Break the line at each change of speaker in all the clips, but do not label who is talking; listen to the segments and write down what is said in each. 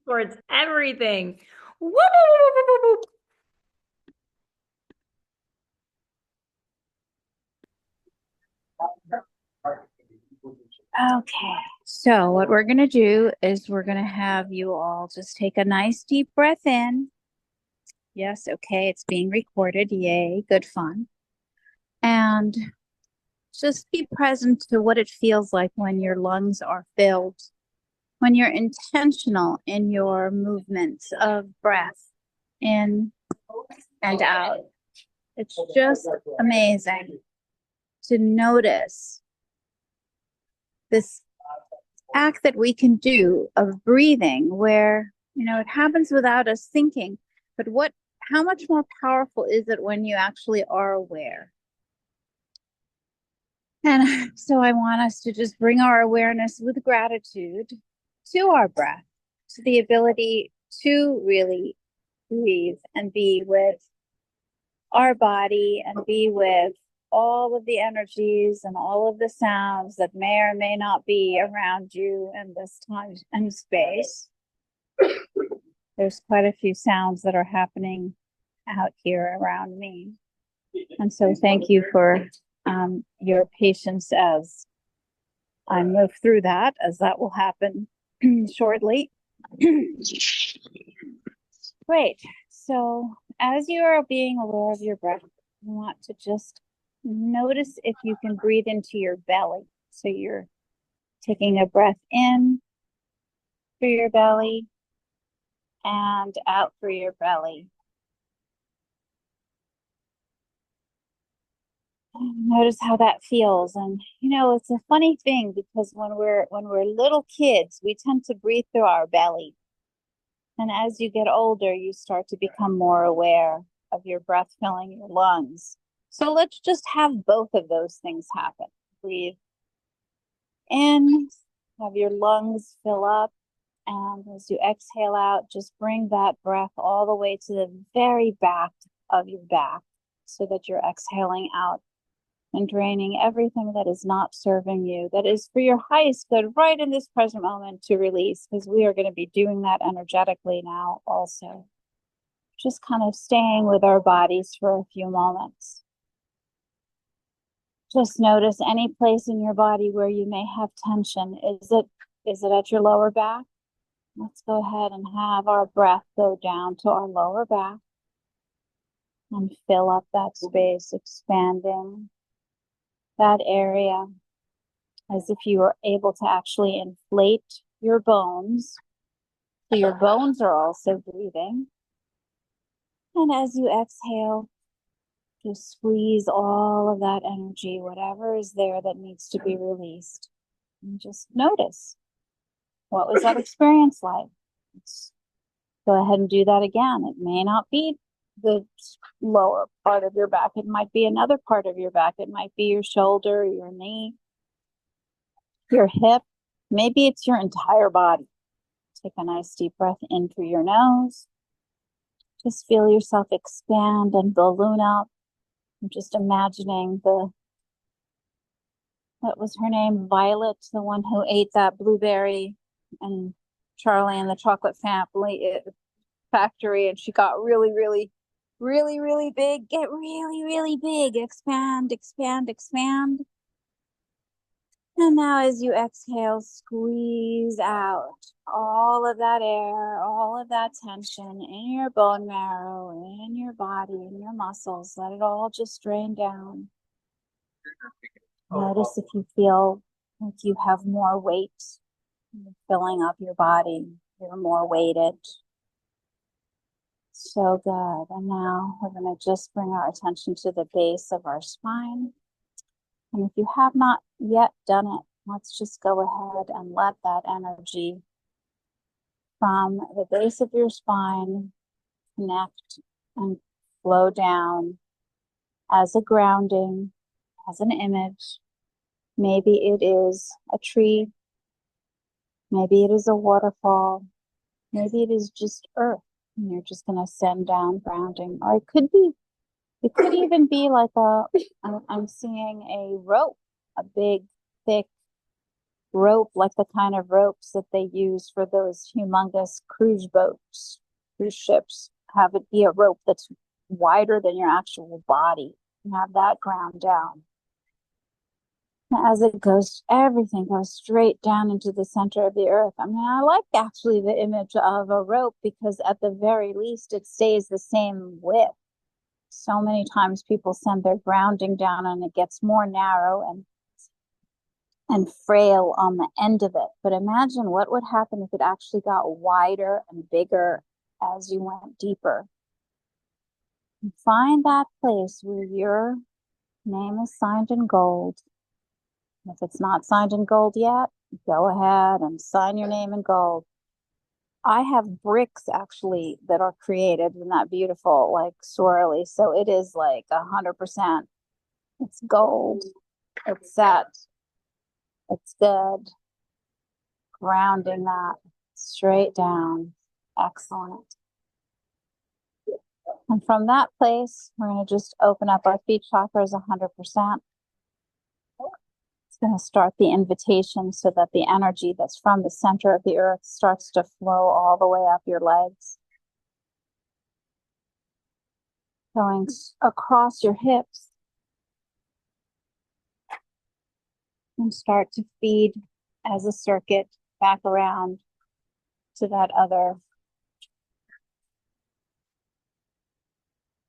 towards everything. Woo, woo, woo, woo, woo, woo. Okay, so what we're going to do is we're going to have you all just take a nice deep breath in. Yes, okay, it's being recorded. Yay, good fun. And just be present to what it feels like when your lungs are filled, when you're intentional in your movements of breath in and out. It's just amazing to notice this act that we can do of breathing where, it happens without us thinking. But how much more powerful is it when you actually are aware? And so I want us to just bring our awareness with gratitude to our breath, to the ability to really breathe and be with our body and be with all of the energies and all of the sounds that may or may not be around you in this time and space. There's quite a few sounds that are happening out here around me. And so thank you for your patience as I move through that, as that will happen shortly. Great. So as you are being aware of your breath, you want to just notice if you can breathe into your belly. So you're taking a breath in through your belly and out through your belly. Notice how that feels. And it's a funny thing because when we're little kids, we tend to breathe through our belly. And as you get older, you start to become more aware of your breath filling your lungs. So let's just have both of those things happen. Breathe in, have your lungs fill up, and as you exhale out, just bring that breath all the way to the very back of your back so that you're exhaling out and draining everything that is not serving you, that is for your highest good right in this present moment to release, because we are going to be doing that energetically now also. Just kind of staying with our bodies for a few moments. Just notice any place in your body where you may have tension. Is it at your lower back? Let's go ahead and have our breath go down to our lower back and fill up that space, expanding that area as if you were able to actually inflate your bones. So your bones are also breathing. And as you exhale, just squeeze all of that energy, whatever is there that needs to be released. And just notice, what was that experience like? Let's go ahead and do that again. It may not be the lower part of your back. It might be another part of your back. It might be your shoulder, your knee, your hip. Maybe it's your entire body. Take a nice deep breath in through your nose. Just feel yourself expand and balloon up. I'm just imagining what was her name? Violet, the one who ate that blueberry, and Charlie and the Chocolate Factory, and she got really, really, really, really big. Get really, really big. Expand, expand, expand. And now as you exhale, squeeze out all of that air, all of that tension in your bone marrow, in your body, in your muscles. Let it all just drain down. Notice if you feel like you have more weight filling up your body. You're more weighted. So good. And now we're going to just bring our attention to the base of our spine. And if you have not yet done it, let's just go ahead and let that energy from the base of your spine connect and flow down as a grounding, as an image. Maybe it is a tree. Maybe it is a waterfall. Maybe it is just earth. And you're just going to send down grounding. Or it could even be like I'm seeing a rope, a big, thick rope, like the kind of ropes that they use for those humongous cruise boats, cruise ships. Have it be a rope that's wider than your actual body and have that ground down. As it goes, everything goes straight down into the center of the earth. I mean, I like actually the image of a rope because at the very least it stays the same width. So many times people send their grounding down and it gets more narrow and frail on the end of it. But imagine what would happen if it actually got wider and bigger as you went deeper. And find that place where your name is signed in gold. If it's not signed in gold yet, go ahead and sign your name in gold. I have bricks actually that are created in that beautiful, like swirly. So it is like 100%. It's gold. It's set. It's good. Grounding that straight down. Excellent. And from that place, we're going to just open up our feet chakras 100%. It's going to start the invitation so that the energy that's from the center of the earth starts to flow all the way up your legs, going across your hips, and start to feed as a circuit back around to that other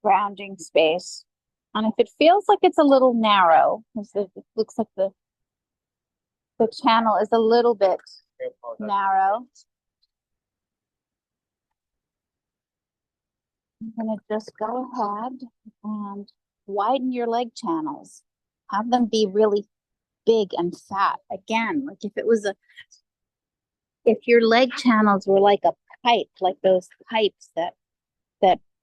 grounding space. And if it feels like it's a little narrow, because it looks like the channel is a little bit narrow, I'm going to just go ahead and widen your leg channels. Have them be really big and fat. Again, like if your leg channels were like a pipe, like those pipes that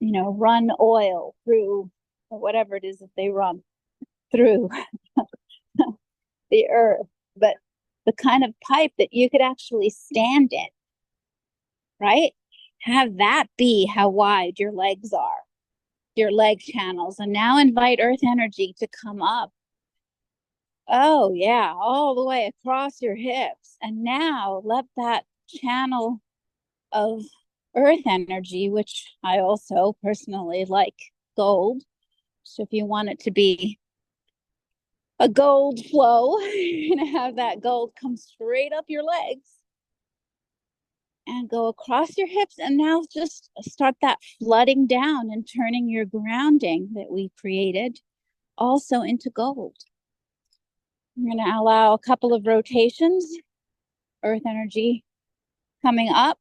run oil through, or whatever it is that they run through the earth, but the kind of pipe that you could actually stand in, right? Have that be how wide your legs are, your leg channels. And now invite earth energy to come up. Oh, yeah, all the way across your hips. And now let that channel of earth energy, which I also personally like gold. So if you want it to be a gold flow, you're going to have that gold come straight up your legs and go across your hips. And now just start that flooding down and turning your grounding that we created also into gold. I'm going to allow a couple of rotations, earth energy coming up,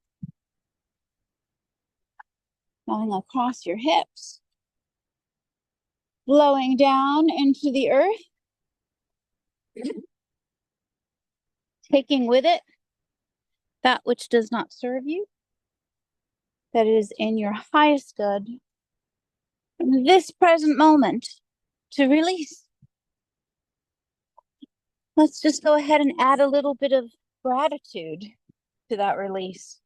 going across your hips, flowing down into the earth, taking with it that which does not serve you, that is in your highest good, in this present moment, to release. Let's just go ahead and add a little bit of gratitude to that release.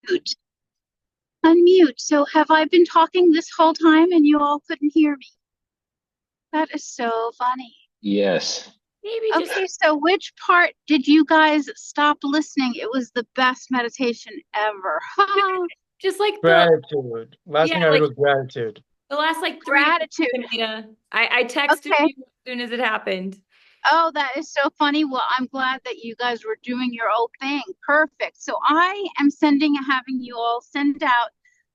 Unmute. Unmute. So have I been talking this whole time and you all couldn't hear me? That is so funny.
Yes.
Maybe just
Okay, so which part did you guys stop listening? It was the best meditation ever.
just like
Gratitude. Last
yeah,
thing I heard
like
was gratitude.
the last like 3 minutes,
Gratitude.
Samira. I texted
Okay.
you as soon as it happened.
Oh, that is so funny. Well, I'm glad that you guys were doing your own thing. Perfect. So I am having you all send out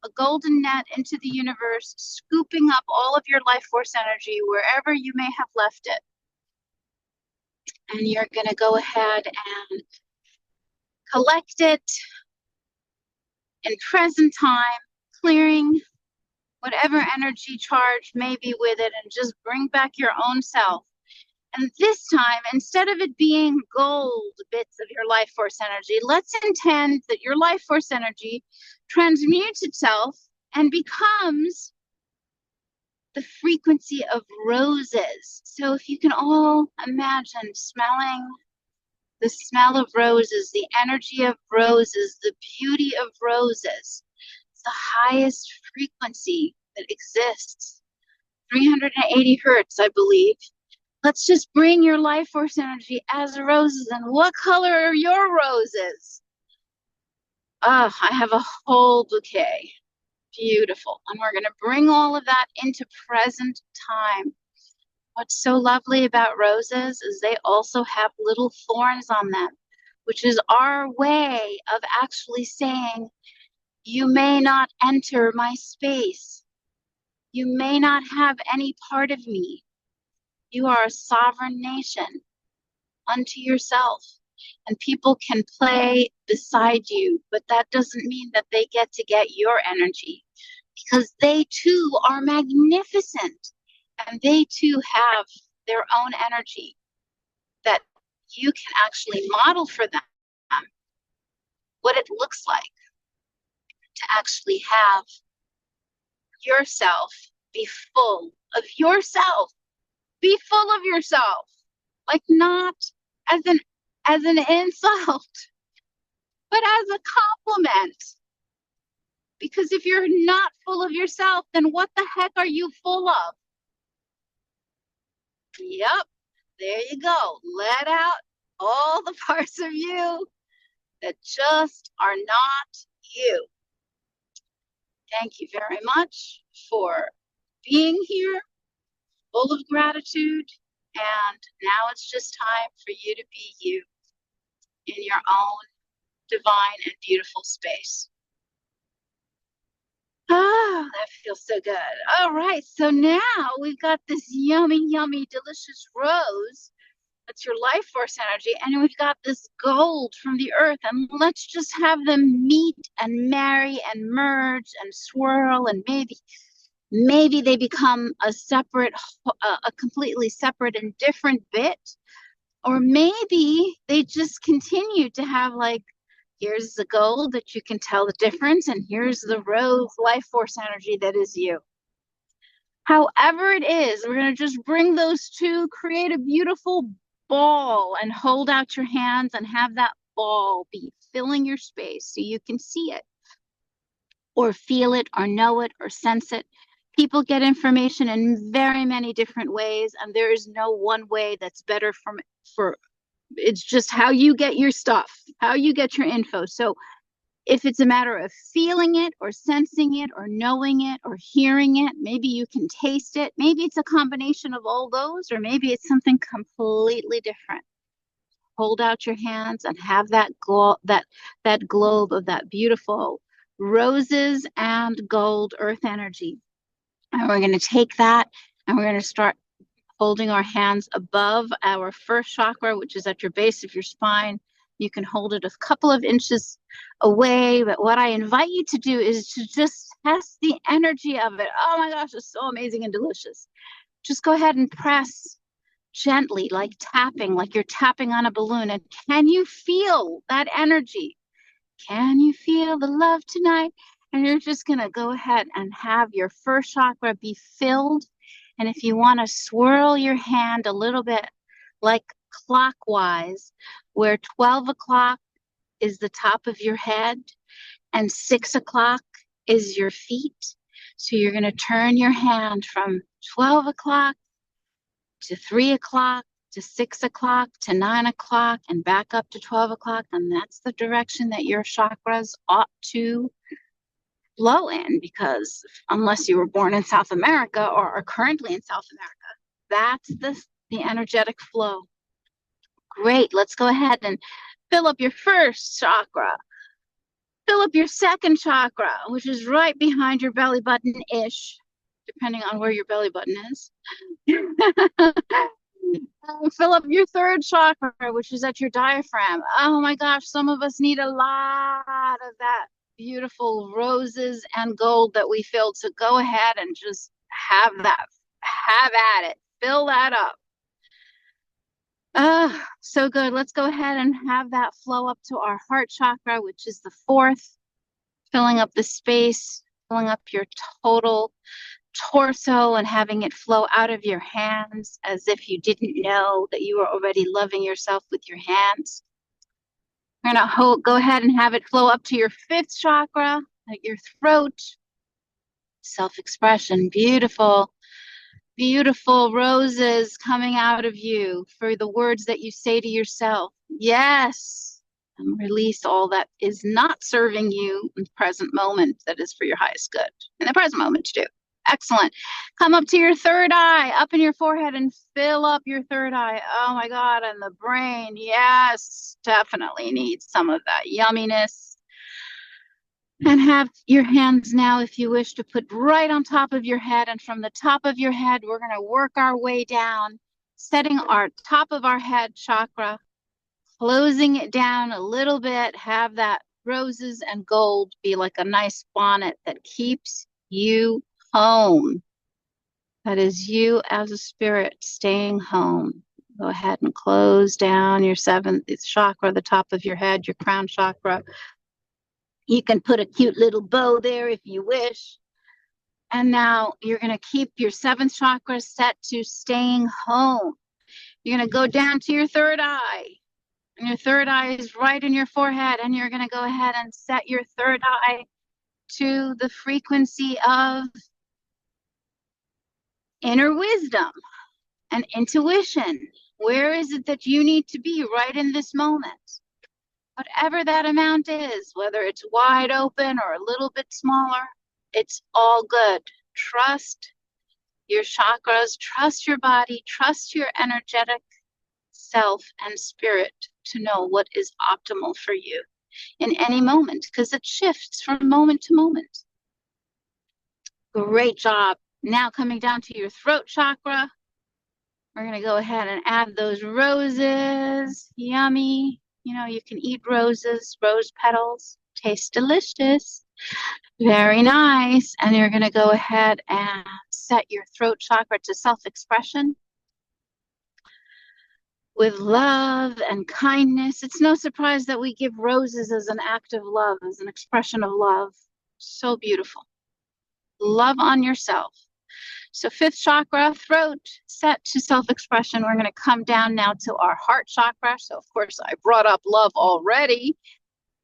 a golden net into the universe, scooping up all of your life force energy wherever you may have left it. And you're going to go ahead and collect it in present time, clearing whatever energy charge may be with it, and just bring back your own self. And this time, instead of it being gold bits of your life force energy, let's intend that your life force energy transmutes itself and becomes the frequency of roses. So if you can all imagine smelling the smell of roses, the energy of roses, the beauty of roses, it's the highest frequency that exists, 380 hertz, I believe. Let's just bring your life force energy as roses. And what color are your roses? Oh, I have a whole bouquet. Beautiful. And we're going to bring all of that into present time. What's so lovely about roses is they also have little thorns on them, which is our way of actually saying, you may not enter my space. You may not have any part of me. You are a sovereign nation unto yourself, and people can play beside you, but that doesn't mean that they get to get your energy, because they too are magnificent, and they too have their own energy that you can actually model for them what it looks like to actually have yourself be full of yourself. Be full of yourself, like not as an insult, but as a compliment. Because if you're not full of yourself, then what the heck are you full of? Yep, there you go. Let out all the parts of you that just are not you. Thank you very much for being here, full of gratitude. And now it's just time for you to be you in your own divine and beautiful space. Oh, that feels so good. All right, so now we've got this yummy, yummy, delicious rose. That's your life force energy. And we've got this gold from the earth. And let's just have them meet and marry and merge and swirl. And maybe they become a separate, a completely separate and different bit. Or maybe they just continue to have, like, here's the gold that you can tell the difference, and here's the rose life force energy that is you. However it is, we're going to just bring those two, create a beautiful ball, and hold out your hands and have that ball be filling your space so you can see it or feel it or know it or sense it. People get information in very many different ways, and there is no one way that's better for it's just how you get your stuff, how you get your info. So if it's a matter of feeling it or sensing it or knowing it or hearing it, maybe you can taste it. Maybe it's a combination of all those, or maybe it's something completely different. Hold out your hands and have that globe of that beautiful roses and gold earth energy. And we're going to take that and we're going to start holding our hands above our first chakra, which is at your base of your spine. You can hold it a couple of inches away, but what I invite you to do is to just test the energy of it. Oh my gosh, it's so amazing and delicious. Just go ahead and press gently, like tapping, like you're tapping on a balloon. And can you feel that energy? Can you feel the love tonight? And you're just going to go ahead and have your first chakra be filled. And if you want to swirl your hand a little bit like clockwise, where 12 o'clock is the top of your head, and 6 o'clock is your feet. So you're going to turn your hand from 12 o'clock to 3 o'clock to 6 o'clock to 9 o'clock and back up to 12 o'clock. And that's the direction that your chakras ought to flow in, because unless you were born in South America or are currently in South America, that's the energetic flow. Great. Let's go ahead and fill up your first chakra. Fill up your second chakra, which is right behind your belly button-ish, depending on where your belly button is. Fill up your third chakra, which is at your diaphragm. Oh my gosh, some of us need a lot of that beautiful roses and gold that we filled. So go ahead and just have that. Have at it. Fill that up. So good. Let's go ahead and have that flow up to our heart chakra, which is the fourth, filling up the space, filling up your total torso and having it flow out of your hands as if you didn't know that you were already loving yourself with your hands. We're going to go ahead and have it flow up to your fifth chakra, at your throat. Self-expression, beautiful, beautiful roses coming out of you for the words that you say to yourself. Yes. And release all that is not serving you in the present moment that is for your highest good. In the present moment to do. Excellent. Come up to your third eye, up in your forehead, and fill up your third eye. Oh my God, and the brain, yes, definitely needs some of that yumminess. And have your hands now, if you wish, to put right on top of your head. And from the top of your head, we're going to work our way down, setting our top of our head chakra, closing it down a little bit. Have that roses and gold be like a nice bonnet that keeps you home. That is you as a spirit staying home. Go ahead and close down your seventh chakra, the top of your head, your crown chakra. You can put a cute little bow there if you wish. And now you're going to keep your seventh chakra set to staying home. You're going to go down to your third eye. And your third eye is right in your forehead. And you're going to go ahead and set your third eye to the frequency of inner wisdom and intuition. Where is it that you need to be right in this moment? Whatever that amount is, whether it's wide open or a little bit smaller, it's all good. Trust your chakras, trust your body, trust your energetic self and spirit to know what is optimal for you in any moment, because it shifts from moment to moment. Great job. Now coming down to your throat chakra, we're going to go ahead and add those roses. Yummy. You know, you can eat roses, rose petals, taste delicious. Very nice. And you're going to go ahead and set your throat chakra to self-expression with love and kindness. It's no surprise that we give roses as an act of love, as an expression of love. So beautiful. Love on yourself. So fifth chakra, throat, set to self-expression. We're going to come down now to our heart chakra. So of course I brought up love already.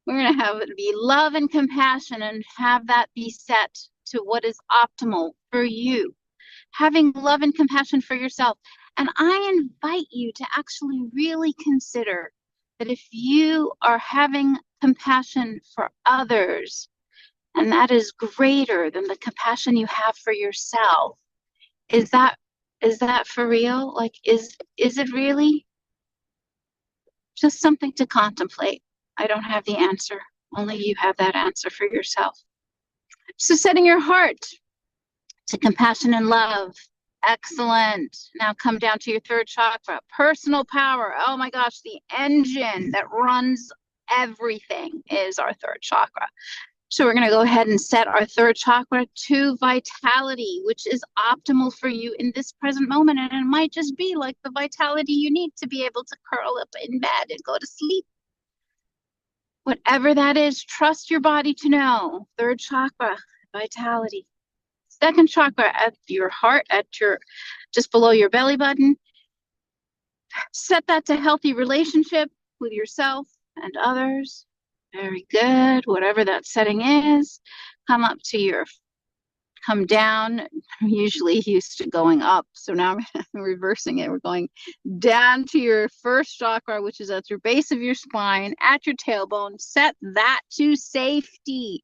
We're going to have it be love and compassion and have that be set to what is optimal for you. Having love and compassion for yourself. And I invite you to actually really consider that if you are having compassion for others, and that is greater than the compassion you have for yourself, is that for real? Like, is it really? Just something to contemplate. I don't have the answer. Only you have that answer for yourself. So setting your heart to compassion and love. Excellent. Now come down to your third chakra. Personal power. Oh my gosh, the engine that runs everything is our third chakra. So we're going to go ahead and set our third chakra to vitality, which is optimal for you in this present moment. And it might just be like the vitality you need to be able to curl up in bed and go to sleep. Whatever that is, trust your body to know. Third chakra, vitality. Second chakra at your heart, just below your belly button. Set that to healthy relationship with yourself and others.
Very good. Whatever that setting is, come down. I'm usually used to going up, so now I'm reversing it. We're going down to your first chakra, which is at your base of your spine, at your tailbone. Set that to safety.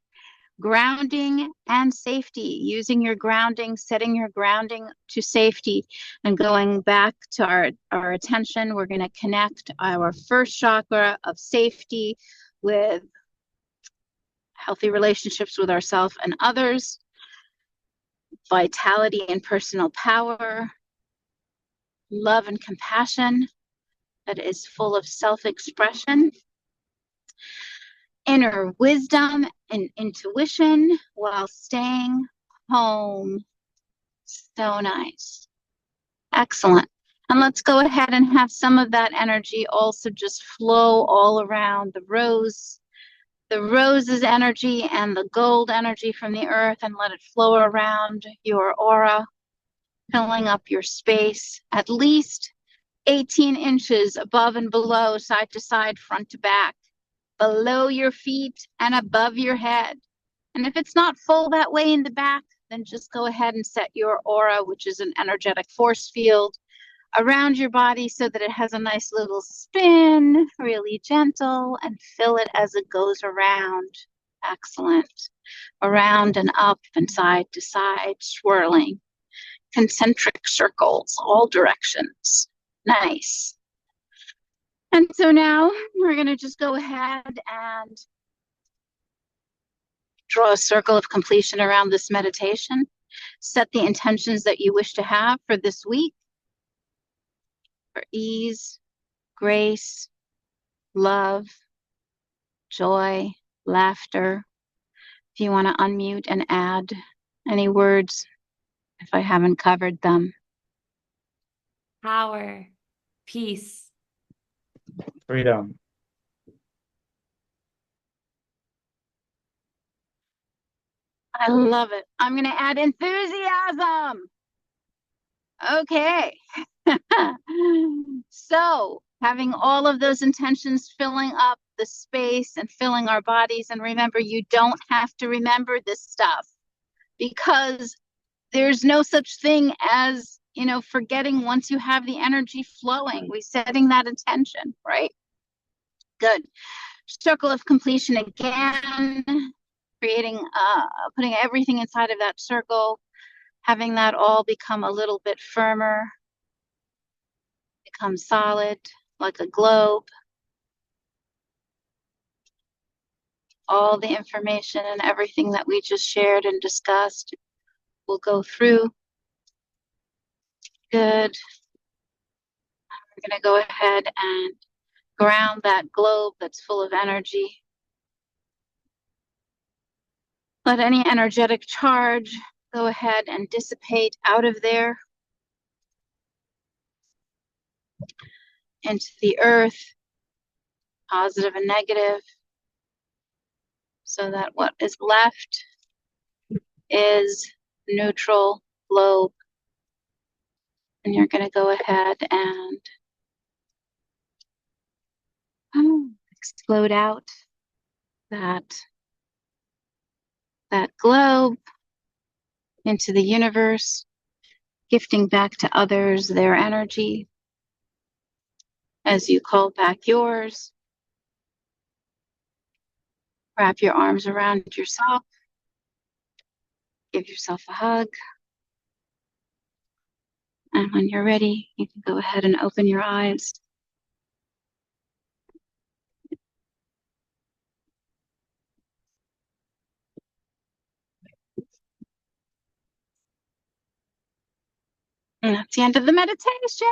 Grounding and safety, using your grounding, setting your grounding to safety, and going back to our attention. We're going to connect our first chakra of safety with healthy relationships with ourselves and others, vitality and personal power, love and compassion that is full of self-expression, inner wisdom and intuition while staying home. So nice. Excellent. And let's go ahead and have some of that energy also just flow all around the rose's energy and the gold energy from the earth, and let it flow around your aura, filling up your space at least 18 inches above and below, side to side, front to back, below your feet and above your head. And if it's not full that way in the back, then just go ahead and set your aura, which is an energetic force field, around your body so that it has a nice little spin, really gentle, and fill it as it goes around. Excellent. Around and up and side to side, swirling. Concentric circles, all directions. Nice. And so now we're going to just go ahead and draw a circle of completion around this meditation. Set the intentions that you wish to have for this week, for ease, grace, love, joy, laughter. If you want to unmute and add any words, if I haven't covered them.
Power, peace,
Freedom.
I love it. I'm going to add enthusiasm. Okay. So having all of those intentions filling up the space and filling our bodies. And remember, you don't have to remember this stuff, because there's no such thing as, forgetting once you have the energy flowing. We're setting that intention, right? Good. Circle of completion again, creating, putting everything inside of that circle, having that all become a little bit firmer, become solid like a globe. All the information and everything that we just shared and discussed will go through. Good. We're going to go ahead and ground that globe that's full of energy. Let any energetic charge go ahead and dissipate out of there into the earth, positive and negative, so that what is left is neutral globe. And you're going to go ahead and explode out that globe into the universe, gifting back to others their energy as you call back yours. Wrap your arms around yourself. Give yourself a hug. And when you're ready, you can go ahead and open your eyes. And that's the end of the meditation.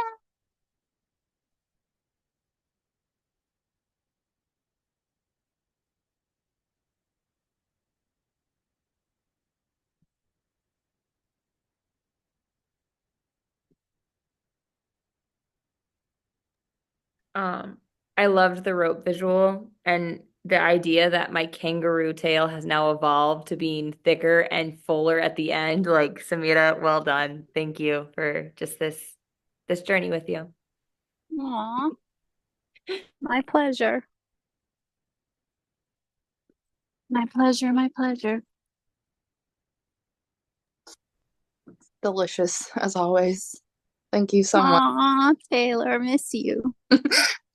I loved the rope visual and the idea that my kangaroo tail has now evolved to being thicker and fuller at the end. Like, Samira, well done. Thank you for just this journey with you.
Aw, my pleasure. My pleasure, my pleasure.
Delicious as always. Thank you so much.
Aw, Taylor, miss you.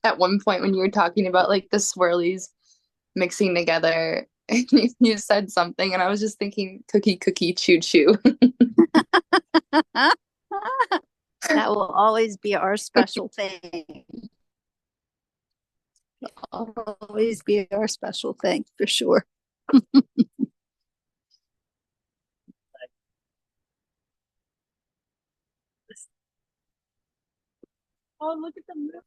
At one point when you were talking about like the swirlies mixing together, and you said something, and I was just thinking cookie, cookie, choo, choo.
That will always be our special thing. Always be our special thing for sure. Oh, look at the